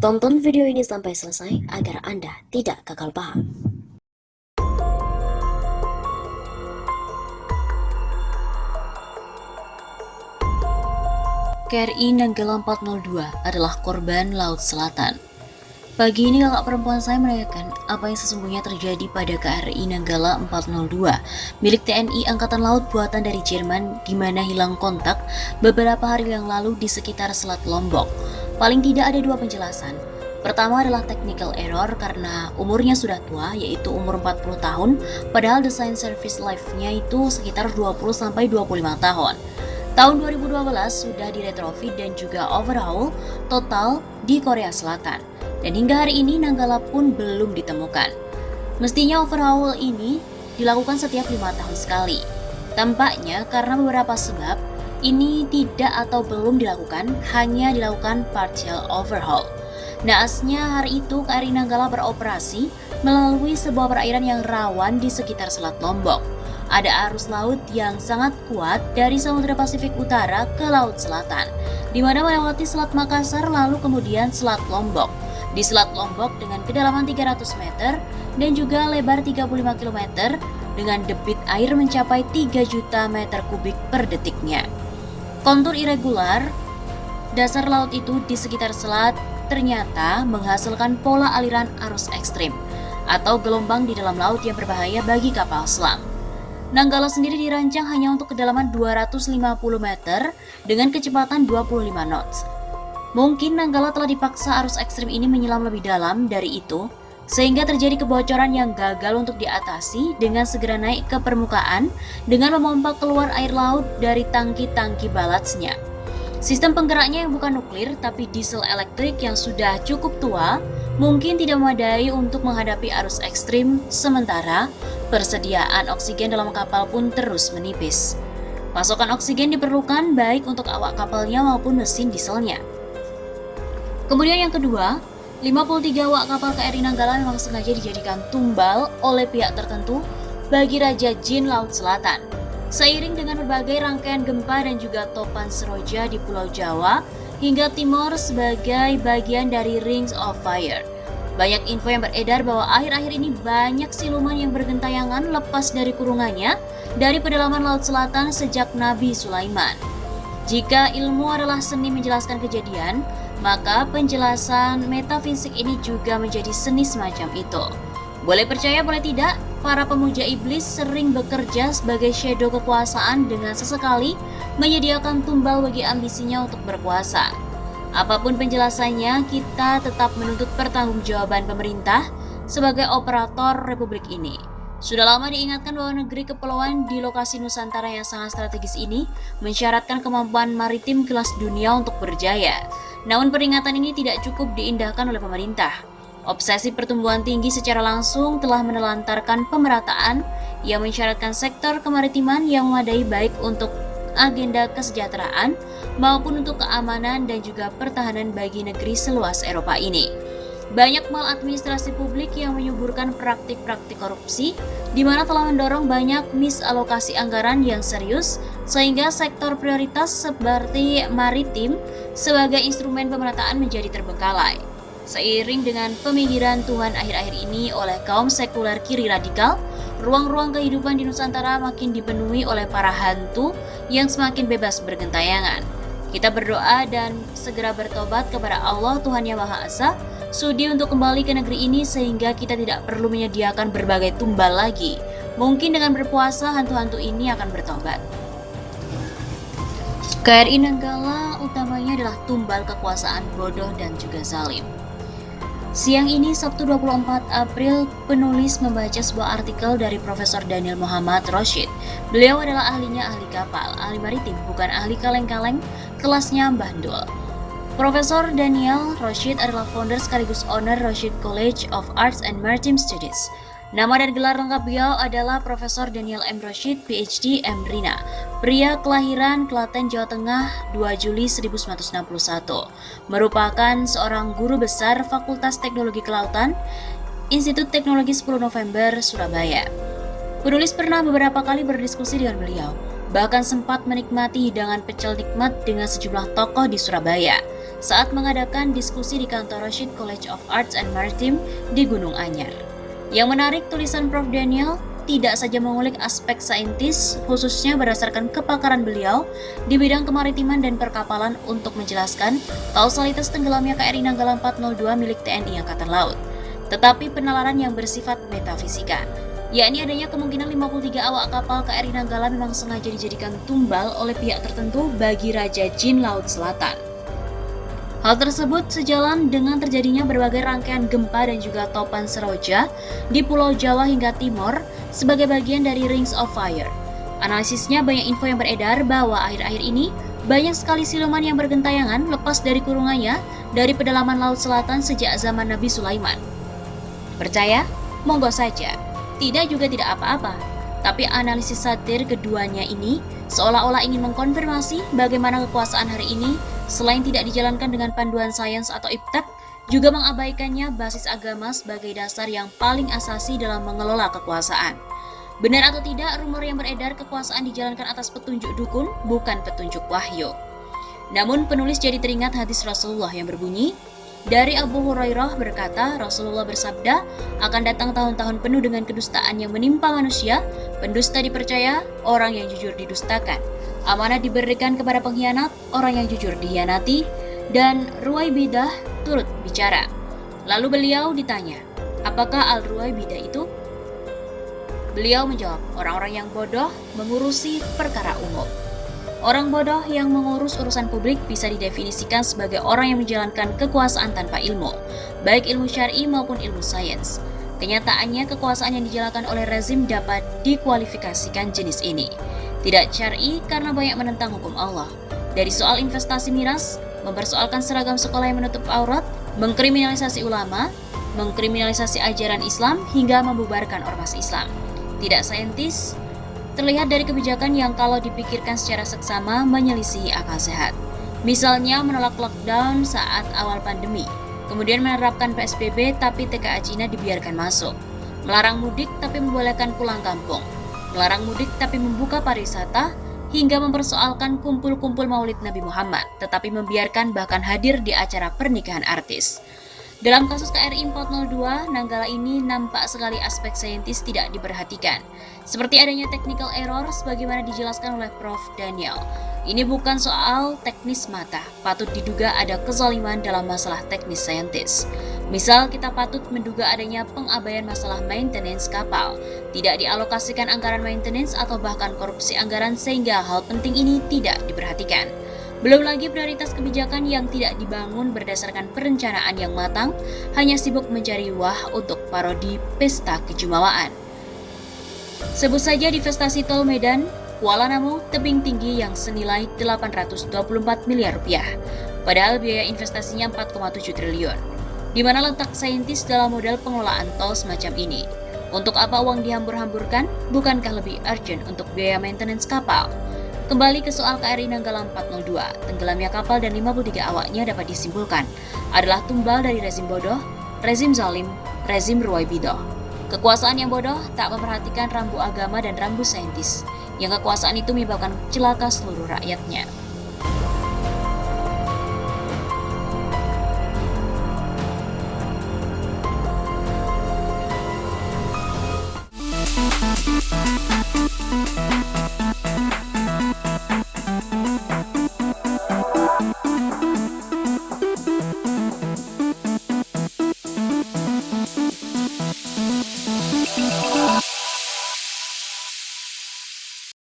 Tonton video ini sampai selesai agar Anda tidak gagal paham. KRI Nanggala 402 adalah korban Laut Selatan. Pagi ini kakak perempuan saya menanyakan apa yang sesungguhnya terjadi pada KRI Nanggala 402 milik TNI Angkatan Laut buatan dari Jerman, di mana hilang kontak beberapa hari yang lalu di sekitar Selat Lombok. Paling tidak ada dua penjelasan. Pertama adalah technical error karena umurnya sudah tua, yaitu umur 40 tahun, padahal desain service life-nya itu sekitar 20-25 tahun. Tahun 2012 sudah diretrofit dan juga overhaul total di Korea Selatan. Dan hingga hari ini Nanggala pun belum ditemukan. Mestinya overhaul ini dilakukan setiap 5 tahun sekali. Tampaknya karena beberapa sebab, ini tidak atau belum dilakukan, hanya dilakukan partial overhaul. Naasnya hari itu KRI Nanggala beroperasi melalui sebuah perairan yang rawan di sekitar Selat Lombok. Ada arus laut yang sangat kuat dari Samudra Pasifik Utara ke Laut Selatan, di mana melewati Selat Makassar lalu kemudian Selat Lombok. Di Selat Lombok dengan kedalaman 300 meter dan juga lebar 35 km dengan debit air mencapai 3 juta meter kubik per detiknya. Kontur irregular dasar laut itu di sekitar selat ternyata menghasilkan pola aliran arus ekstrim atau gelombang di dalam laut yang berbahaya bagi kapal selam. Nanggala sendiri dirancang hanya untuk kedalaman 250 meter dengan kecepatan 25 knots. Mungkin Nanggala telah dipaksa arus ekstrim ini menyelam lebih dalam dari itu, sehingga terjadi kebocoran yang gagal untuk diatasi dengan segera naik ke permukaan dengan memompa keluar air laut dari tangki-tangki ballastnya. Sistem penggeraknya yang bukan nuklir tapi diesel elektrik yang sudah cukup tua mungkin tidak memadai untuk menghadapi arus ekstrim, sementara persediaan oksigen dalam kapal pun terus menipis. Pasokan oksigen diperlukan baik untuk awak kapalnya maupun mesin dieselnya. Kemudian yang kedua, 53 awak kapal KRI Nanggala memang sengaja dijadikan tumbal oleh pihak tertentu bagi Raja Jin Laut Selatan. Seiring dengan berbagai rangkaian gempa dan juga topan seroja di Pulau Jawa hingga Timor sebagai bagian dari Rings of Fire. Banyak info yang beredar bahwa akhir-akhir ini banyak siluman yang bergentayangan lepas dari kurungannya dari pedalaman Laut Selatan sejak Nabi Sulaiman. Jika ilmu adalah seni menjelaskan kejadian, maka penjelasan metafisik ini juga menjadi seni semacam itu. Boleh percaya, boleh tidak, para pemuja iblis sering bekerja sebagai shadow kekuasaan dengan sesekali menyediakan tumbal bagi ambisinya untuk berkuasa. Apapun penjelasannya, kita tetap menuntut pertanggungjawaban pemerintah sebagai operator republik ini. Sudah lama diingatkan bahwa negeri kepulauan di lokasi Nusantara yang sangat strategis ini mensyaratkan kemampuan maritim kelas dunia untuk berjaya. Namun peringatan ini tidak cukup diindahkan oleh pemerintah. Obsesi pertumbuhan tinggi secara langsung telah menelantarkan pemerataan yang mensyaratkan sektor kemaritiman yang memadai baik untuk agenda kesejahteraan maupun untuk keamanan dan juga pertahanan bagi negeri seluas Eropa ini. Banyak maladministrasi publik yang menyuburkan praktik-praktik korupsi, di mana telah mendorong banyak misalokasi anggaran yang serius, sehingga sektor prioritas seperti maritim sebagai instrumen pemerataan menjadi terbengkalai. Seiring dengan peminggiran Tuhan akhir-akhir ini oleh kaum sekuler kiri radikal, ruang-ruang kehidupan di Nusantara makin dipenuhi oleh para hantu yang semakin bebas bergentayangan. Kita berdoa dan segera bertobat kepada Allah Tuhan Yang Maha Esa, sudi untuk kembali ke negeri ini sehingga kita tidak perlu menyediakan berbagai tumbal lagi. Mungkin dengan berpuasa hantu-hantu ini akan bertobat. KRI Nanggala utamanya adalah tumbal kekuasaan bodoh dan juga zalim. Siang ini, Sabtu 24 April, penulis membaca sebuah artikel dari Profesor Daniel Muhammad Roshid. Beliau adalah ahli kapal, ahli maritim, bukan ahli kaleng-kaleng, kelasnya Mbah Dul. Profesor Daniel Roshid adalah founder sekaligus owner Roshid College of Arts and Maritime Studies. Nama dan gelar lengkap beliau adalah Profesor Daniel M. Roshid, PhD, M.Rina. Pria kelahiran Klaten, Jawa Tengah, 2 Juli 1961. Merupakan seorang guru besar Fakultas Teknologi Kelautan, Institut Teknologi 10 November, Surabaya. Penulis pernah beberapa kali berdiskusi dengan beliau, bahkan sempat menikmati hidangan pecel nikmat dengan sejumlah tokoh di Surabaya. saat mengadakan diskusi di kantor Rashid College of Arts and Maritime di Gunung Anyar. Yang menarik, tulisan Prof. Daniel tidak saja mengulik aspek saintis, khususnya berdasarkan kepakaran beliau di bidang kemaritiman dan perkapalan untuk menjelaskan kausalitas tenggelamnya KRI Nanggala 402 milik TNI Angkatan Laut, tetapi penalaran yang bersifat metafisika, yakni adanya kemungkinan 53 awak kapal KRI Nanggala memang sengaja dijadikan tumbal oleh pihak tertentu bagi Raja Jin Laut Selatan. Hal tersebut sejalan dengan terjadinya berbagai rangkaian gempa dan juga topan seroja di Pulau Jawa hingga Timor sebagai bagian dari Rings of Fire. Analisisnya banyak info yang beredar bahwa akhir-akhir ini banyak sekali siluman yang bergentayangan lepas dari kurungannya dari pedalaman Laut Selatan sejak zaman Nabi Sulaiman. Percaya? Monggo saja. Tidak juga tidak apa-apa. Tapi analisis satir keduanya ini seolah-olah ingin mengkonfirmasi bagaimana kekuasaan hari ini selain tidak dijalankan dengan panduan sains atau iptek, juga mengabaikannya basis agama sebagai dasar yang paling asasi dalam mengelola kekuasaan. Benar atau tidak, rumor yang beredar kekuasaan dijalankan atas petunjuk dukun, bukan petunjuk wahyu. Namun penulis jadi teringat hadis Rasulullah yang berbunyi, dari Abu Hurairah berkata, Rasulullah bersabda, akan datang tahun-tahun penuh dengan kedustaan yang menimpa manusia, pendusta dipercaya, orang yang jujur didustakan. Amanah diberikan kepada pengkhianat, orang yang jujur dihianati, dan Ruwaibidah turut bicara. Lalu beliau ditanya, apakah Al-Ruwaibidah itu? Beliau menjawab, orang-orang yang bodoh mengurusi perkara umum. Orang bodoh yang mengurus urusan publik bisa didefinisikan sebagai orang yang menjalankan kekuasaan tanpa ilmu, baik ilmu syar'i maupun ilmu sains. Kenyataannya, kekuasaan yang dijalankan oleh rezim dapat dikualifikasikan jenis ini. Tidak syar'i karena banyak menentang hukum Allah. Dari soal investasi miras, mempersoalkan seragam sekolah yang menutup aurat, mengkriminalisasi ulama, mengkriminalisasi ajaran Islam, hingga membubarkan ormas Islam. Tidak saintis, terlihat dari kebijakan yang kalau dipikirkan secara seksama menyelisihi akal sehat. Misalnya menolak lockdown saat awal pandemi, kemudian menerapkan PSBB tapi TKA Cina dibiarkan masuk, melarang mudik tapi membolehkan pulang kampung, melarang mudik tapi membuka pariwisata, hingga mempersoalkan kumpul-kumpul maulid Nabi Muhammad, tetapi membiarkan bahkan hadir di acara pernikahan artis. Dalam kasus KRI 402, Nanggala ini nampak sekali aspek saintis tidak diperhatikan, seperti adanya technical error sebagaimana dijelaskan oleh Prof. Daniel. Ini bukan soal teknis mata, patut diduga ada kezaliman dalam masalah teknis saintis. Misal, kita patut menduga adanya pengabaian masalah maintenance kapal, tidak dialokasikan anggaran maintenance atau bahkan korupsi anggaran sehingga hal penting ini tidak diperhatikan. Belum lagi prioritas kebijakan yang tidak dibangun berdasarkan perencanaan yang matang, hanya sibuk mencari wah untuk parodi pesta kejumawaan. Sebut saja divestasi tol Medan, Kuala Namu, tebing tinggi yang senilai 824 miliar rupiah, padahal biaya investasinya 4,7 triliun. Di mana letak saintis dalam modal pengelolaan tol semacam ini? Untuk apa uang dihambur-hamburkan? Bukankah lebih urgent untuk biaya maintenance kapal? Kembali ke soal KRI Nanggala 402, tenggelamnya kapal dan 53 awaknya dapat disimpulkan adalah tumbal dari rezim bodoh, rezim zalim, rezim Ruwaibidah. Kekuasaan yang bodoh tak memperhatikan rambu agama dan rambu saintis, yang kekuasaan itu menyebabkan celaka seluruh rakyatnya.